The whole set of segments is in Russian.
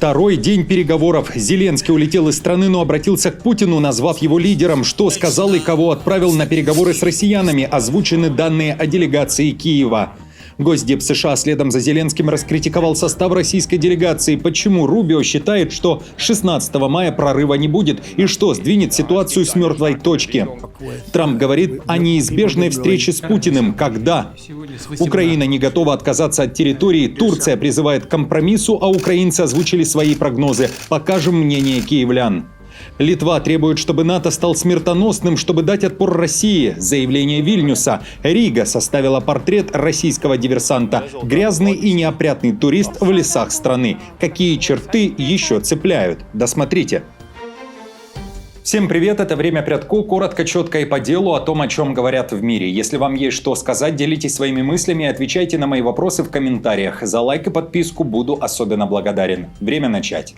Второй день переговоров. Зеленский улетел из страны, но обратился к Путину, назвав его лидером. Что сказал и кого отправил на переговоры с россиянами, озвучены данные о делегации Киева. Госдеп США следом за Зеленским раскритиковал состав российской делегации. Почему Рубио считает, что 16 мая прорыва не будет и что сдвинет ситуацию с мертвой точки? Трамп говорит о неизбежной встрече с Путиным. Когда? Украина не готова отказаться от территории. Турция призывает к компромиссу, а украинцы озвучили свои прогнозы. Покажем мнение киевлян. Литва требует, чтобы НАТО стал смертоносным, чтобы дать отпор России. Заявление Вильнюса. Рига составила портрет российского диверсанта. Грязный и неопрятный турист в лесах страны. Какие черты еще цепляют? Досмотрите. Всем привет, это «Время Прядко», коротко, четко и по делу о том, о чем говорят в мире. Если вам есть что сказать, делитесь своими мыслями и отвечайте на мои вопросы в комментариях. За лайк и подписку буду особенно благодарен. Время начать.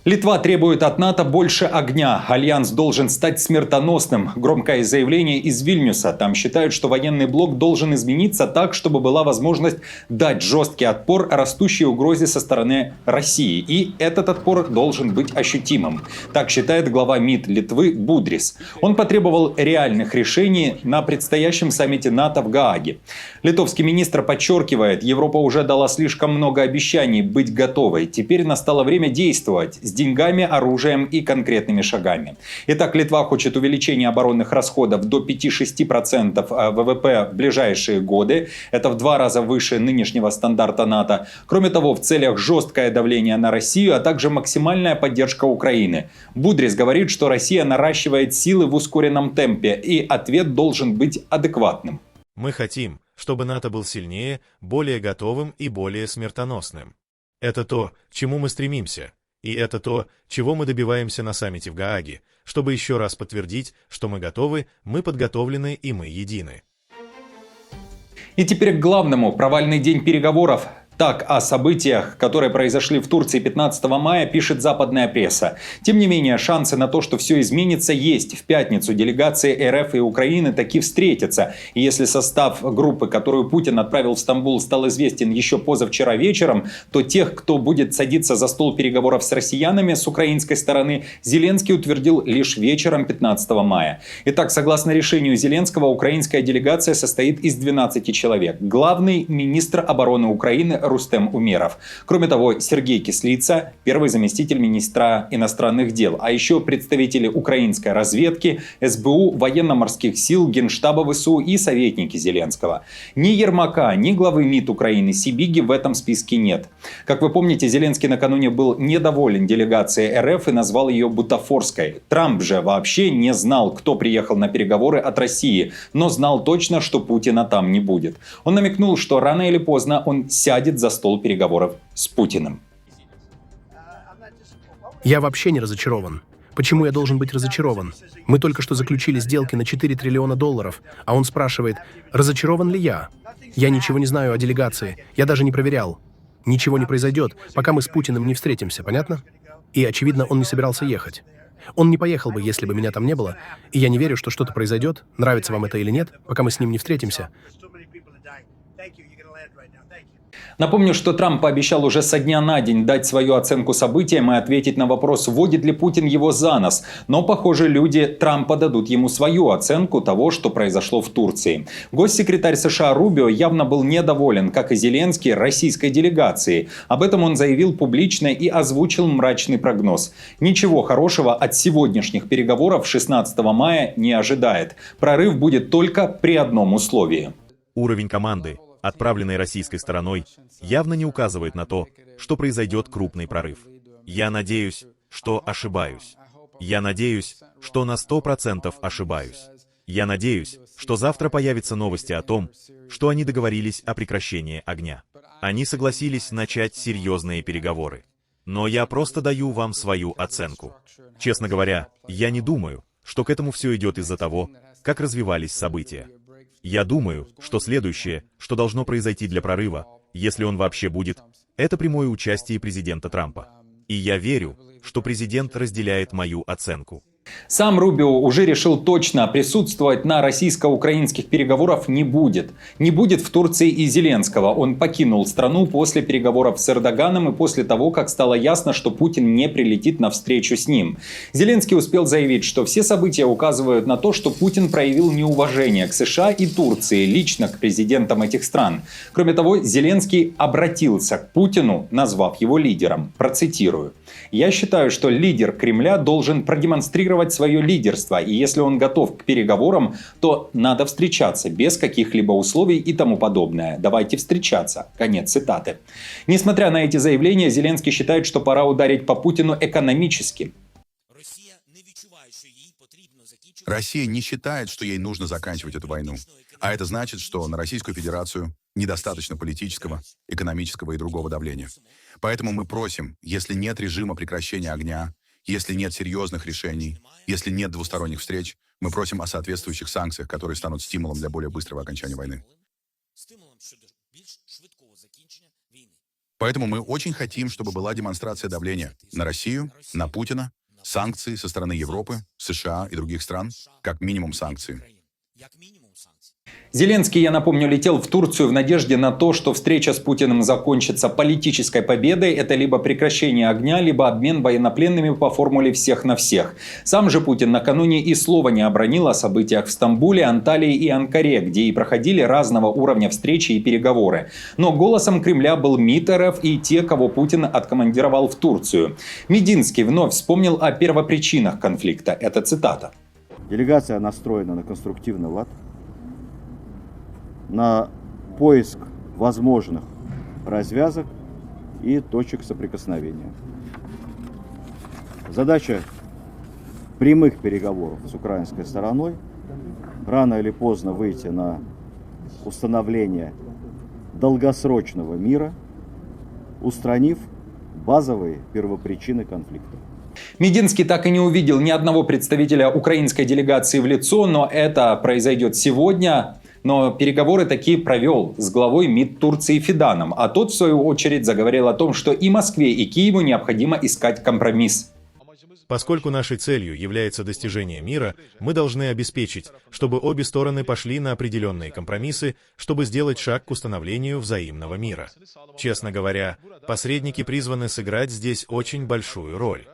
Литва требует от НАТО больше огня. Альянс должен стать смертоносным. Громкое заявление из Вильнюса. Там считают, что военный блок должен измениться так, чтобы была возможность дать жесткий отпор растущей угрозе со стороны России. И этот отпор должен быть ощутимым. Так считает глава МИД Литвы Будрис. Он потребовал реальных решений на предстоящем саммите НАТО в Гааге. Литовский министр подчеркивает, Европа уже дала слишком много обещаний быть готовой. Теперь настало время действовать. С деньгами, оружием и конкретными шагами. Итак, Литва хочет увеличения оборонных расходов до 5-6% ВВП в ближайшие годы. Это в 2 раза выше нынешнего стандарта НАТО. Кроме того, в целях жесткое давление на Россию, а также максимальная поддержка Украины. Будрис говорит, что Россия наращивает силы в ускоренном темпе, и ответ должен быть адекватным. Мы хотим, чтобы НАТО был сильнее, более готовым и более смертоносным. Это то, к чему мы стремимся. И это то, чего мы добиваемся на саммите в Гааге, чтобы еще раз подтвердить, что мы готовы, мы подготовлены и мы едины. И теперь к главному. Провальный день переговоров. Так о событиях, которые произошли в Турции 15 мая, пишет западная пресса. Тем не менее, шансы на то, что все изменится, есть. В пятницу делегации РФ и Украины таки встретятся. И если состав группы, которую Путин отправил в Стамбул, стал известен еще позавчера вечером, то тех, кто будет садиться за стол переговоров с россиянами с украинской стороны, Зеленский утвердил лишь вечером 15 мая. Итак, согласно решению Зеленского, украинская делегация состоит из 12 человек. Главный министр обороны Украины Рустем Умеров. Кроме того, Сергей Кислица, первый заместитель министра иностранных дел, а еще представители украинской разведки, СБУ, военно-морских сил, Генштаба ВСУ и советники Зеленского. Ни Ермака, ни главы МИД Украины Сибиги в этом списке нет. Как вы помните, Зеленский накануне был недоволен делегацией РФ и назвал ее бутафорской. Трамп же вообще не знал, кто приехал на переговоры от России, но знал точно, что Путина там не будет. Он намекнул, что рано или поздно он сядет за стол переговоров с Путиным. Я вообще не разочарован. Почему я должен быть разочарован? Мы только что заключили сделки на 4 триллиона долларов, а он спрашивает, разочарован ли я? Я ничего не знаю о делегации, я даже не проверял. Ничего не произойдет, пока мы с Путиным не встретимся, понятно? И, очевидно, он не собирался ехать. Он не поехал бы, если бы меня там не было, и я не верю, что что-то произойдет, нравится вам это или нет, пока мы с ним не встретимся. Напомню, что Трамп пообещал уже со дня на день дать свою оценку событиям и ответить на вопрос, вводит ли Путин его за нос. Но, похоже, люди Трампа дадут ему свою оценку того, что произошло в Турции. Госсекретарь США Рубио явно был недоволен, как и Зеленский, российской делегацией. Об этом он заявил публично и озвучил мрачный прогноз. Ничего хорошего от сегодняшних переговоров 16 мая не ожидает. Прорыв будет только при одном условии. Уровень команды, отправленной российской стороной, явно не указывает на то, что произойдет крупный прорыв. Я надеюсь, что ошибаюсь. Я надеюсь, что на 100% ошибаюсь. Я надеюсь, что завтра появятся новости о том, что они договорились о прекращении огня. Они согласились начать серьезные переговоры. Но я просто даю вам свою оценку. Честно говоря, я не думаю, что к этому все идет из-за того, как развивались события. Я думаю, что следующее, что должно произойти для прорыва, если он вообще будет, это прямое участие президента Трампа. И я верю, что президент разделяет мою оценку. Сам Рубио уже решил точно: присутствовать на российско-украинских переговорах не будет. Не будет в Турции и Зеленского. Он покинул страну после переговоров с Эрдоганом и после того, как стало ясно, что Путин не прилетит на встречу с ним. Зеленский успел заявить, что все события указывают на то, что Путин проявил неуважение к США и Турции, лично к президентам этих стран. Кроме того, Зеленский обратился к Путину, назвав его лидером. Процитирую: «Я считаю, что лидер Кремля должен продемонстрировать свое лидерство, и если он готов к переговорам, то надо встречаться без каких-либо условий и тому подобное. Давайте встречаться». Конец цитаты. Несмотря на эти заявления, Зеленский считает, что пора ударить по Путину экономически. Россия не считает, что ей нужно заканчивать эту войну. А это значит, что на Российскую Федерацию недостаточно политического, экономического и другого давления. Поэтому мы просим, если нет режима прекращения огня, если нет серьезных решений, если нет двусторонних встреч, мы просим о соответствующих санкциях, которые станут стимулом для более быстрого окончания войны. Поэтому мы очень хотим, чтобы была демонстрация давления на Россию, на Путина, санкции со стороны Европы, США и других стран, как минимум санкции. Зеленский, я напомню, летел в Турцию в надежде на то, что встреча с Путиным закончится политической победой. Это либо прекращение огня, либо обмен военнопленными по формуле всех на всех. Сам же Путин накануне и слова не обронил о событиях в Стамбуле, Анталии и Анкаре, где и проходили разного уровня встречи и переговоры. Но голосом Кремля был МИД РФ и те, кого Путин откомандировал в Турцию. Мединский вновь вспомнил о первопричинах конфликта. Это цитата. Делегация настроена на конструктивный лад, на поиск возможных развязок и точек соприкосновения. Задача прямых переговоров с украинской стороной рано или поздно выйти на установление долгосрочного мира, устранив базовые первопричины конфликта. Мединский так и не увидел ни одного представителя украинской делегации в лицо, но это произойдет сегодня. Но переговоры такие провел с главой МИД Турции Фиданом, а тот в свою очередь заговорил о том, что и Москве, и Киеву необходимо искать компромисс. Поскольку нашей целью является достижение мира, мы должны обеспечить, чтобы обе стороны пошли на определенные компромиссы, чтобы сделать шаг к установлению взаимного мира. Честно говоря, посредники призваны сыграть здесь очень большую роль.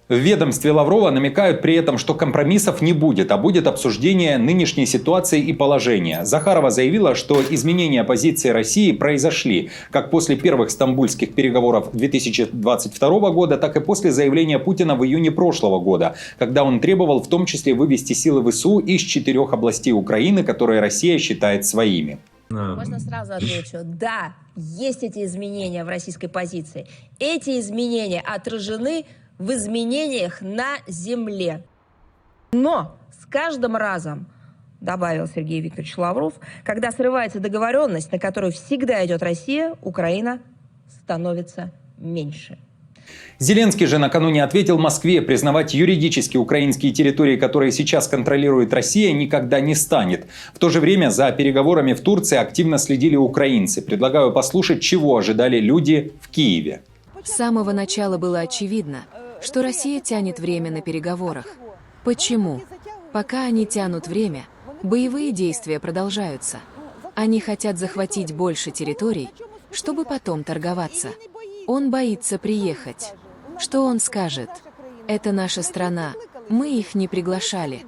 В ведомстве Лаврова намекают при этом, что компромиссов не будет, а будет обсуждение нынешней ситуации и положения. Захарова заявила, что изменения позиции России произошли как после первых стамбульских переговоров 2022 года, так и после заявления Путина в июне прошлого года, когда он требовал в том числе вывести силы ВСУ из 4 областей Украины, которые Россия считает своими. Можно сразу отвечу. Да, есть эти изменения в российской позиции. Эти изменения отражены в изменениях на земле. Но с каждым разом, добавил Сергей Викторович Лавров, когда срывается договоренность, на которую всегда идет Россия, Украина становится меньше. Зеленский же накануне ответил Москве: признавать юридически украинские территории, которые сейчас контролирует Россия, никогда не станет. В то же время за переговорами в Турции активно следили украинцы. Предлагаю послушать, чего ожидали люди в Киеве. С самого начала было очевидно, что Россия тянет время на переговорах. Почему? Пока они тянут время, боевые действия продолжаются. Они хотят захватить больше территорий, чтобы потом торговаться. Он боится приехать. Что он скажет? Это наша страна, мы их не приглашали.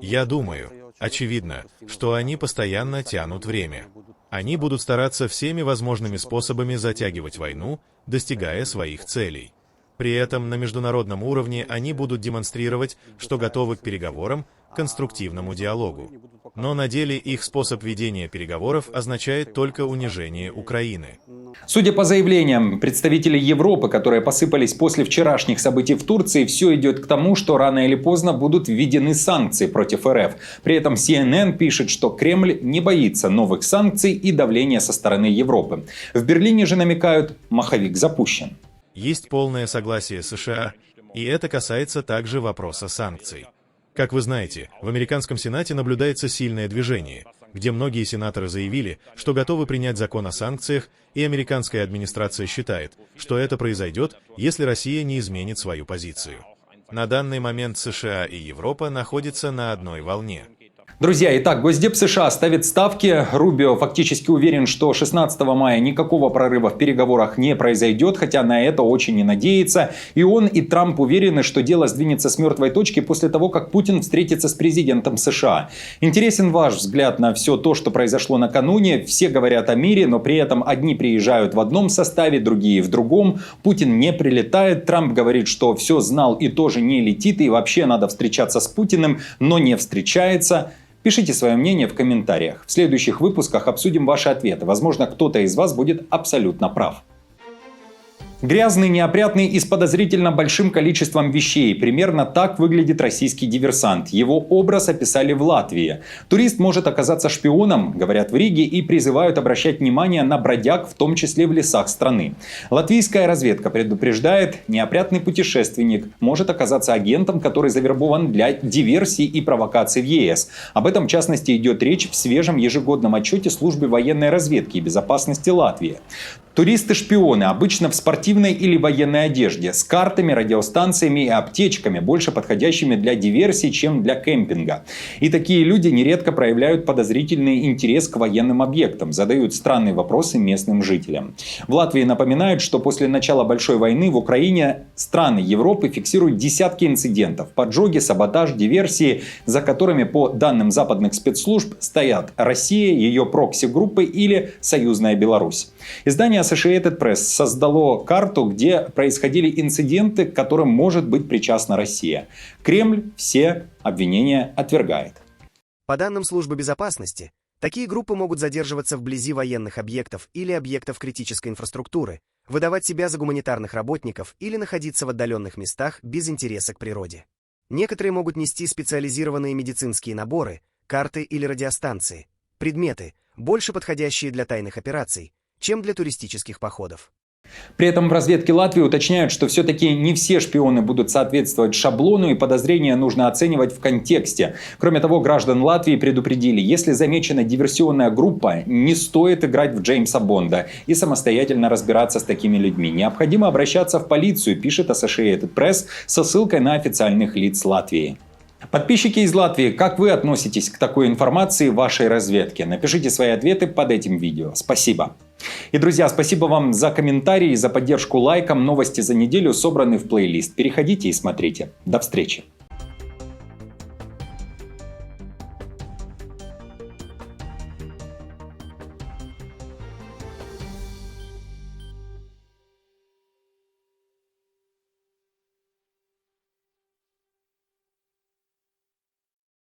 Я думаю, очевидно, что они постоянно тянут время. Они будут стараться всеми возможными способами затягивать войну, достигая своих целей. При этом на международном уровне они будут демонстрировать, что готовы к переговорам, к конструктивному диалогу. Но на деле их способ ведения переговоров означает только унижение Украины. Судя по заявлениям представителей Европы, которые посыпались после вчерашних событий в Турции, все идет к тому, что рано или поздно будут введены санкции против РФ. При этом CNN пишет, что Кремль не боится новых санкций и давления со стороны Европы. В Берлине же намекают: маховик запущен. Есть полное согласие США, и это касается также вопроса санкций. Как вы знаете, в американском Сенате наблюдается сильное движение, где многие сенаторы заявили, что готовы принять закон о санкциях, и американская администрация считает, что это произойдет, если Россия не изменит свою позицию. На данный момент США и Европа находятся на одной волне. Друзья, итак, Госдеп США ставит ставки. Рубио фактически уверен, что 16 мая никакого прорыва в переговорах не произойдет, хотя на это очень не надеется. И он, и Трамп уверены, что дело сдвинется с мертвой точки после того, как Путин встретится с президентом США. Интересен ваш взгляд на все то, что произошло накануне. Все говорят о мире, но при этом одни приезжают в одном составе, другие в другом. Путин не прилетает. Трамп говорит, что все знал и тоже не летит. И вообще надо встречаться с Путиным, но не встречается. Пишите свое мнение в комментариях. В следующих выпусках обсудим ваши ответы. Возможно, кто-то из вас будет абсолютно прав. Грязный, неопрятный и с подозрительно большим количеством вещей. Примерно так выглядит российский диверсант. Его образ описали в Латвии. Турист может оказаться шпионом, говорят в Риге, и призывают обращать внимание на бродяг, в том числе в лесах страны. Латвийская разведка предупреждает, неопрятный путешественник может оказаться агентом, который завербован для диверсий и провокаций в ЕС. Об этом, в частности, идет речь в свежем ежегодном отчете Службы военной разведки и безопасности Латвии. Туристы-шпионы обычно в спортивной или военной одежде, с картами, радиостанциями и аптечками, больше подходящими для диверсий, чем для кемпинга. И такие люди нередко проявляют подозрительный интерес к военным объектам, задают странные вопросы местным жителям. В Латвии напоминают, что после начала Большой войны в Украине страны Европы фиксируют десятки инцидентов, поджоги, саботаж, диверсии, за которыми, по данным западных спецслужб, стоят Россия, ее прокси-группы или союзная Беларусь. Издание Associated Press создало карту, где происходили инциденты, к которым может быть причастна Россия. Кремль все обвинения отвергает. По данным службы безопасности, такие группы могут задерживаться вблизи военных объектов или объектов критической инфраструктуры, выдавать себя за гуманитарных работников или находиться в отдаленных местах без интереса к природе. Некоторые могут нести специализированные медицинские наборы, карты или радиостанции, предметы, больше подходящие для тайных операций, чем для туристических походов. При этом в разведке Латвии уточняют, что все-таки не все шпионы будут соответствовать шаблону, и подозрения нужно оценивать в контексте. Кроме того, граждан Латвии предупредили, если замечена диверсионная группа, не стоит играть в Джеймса Бонда и самостоятельно разбираться с такими людьми. Необходимо обращаться в полицию, пишет Associated Press со ссылкой на официальных лиц Латвии. Подписчики из Латвии, как вы относитесь к такой информации в вашей разведке? Напишите свои ответы под этим видео. Спасибо. И, друзья, спасибо вам за комментарии, за поддержку лайком. Новости за неделю собраны в плейлист. Переходите и смотрите. До встречи.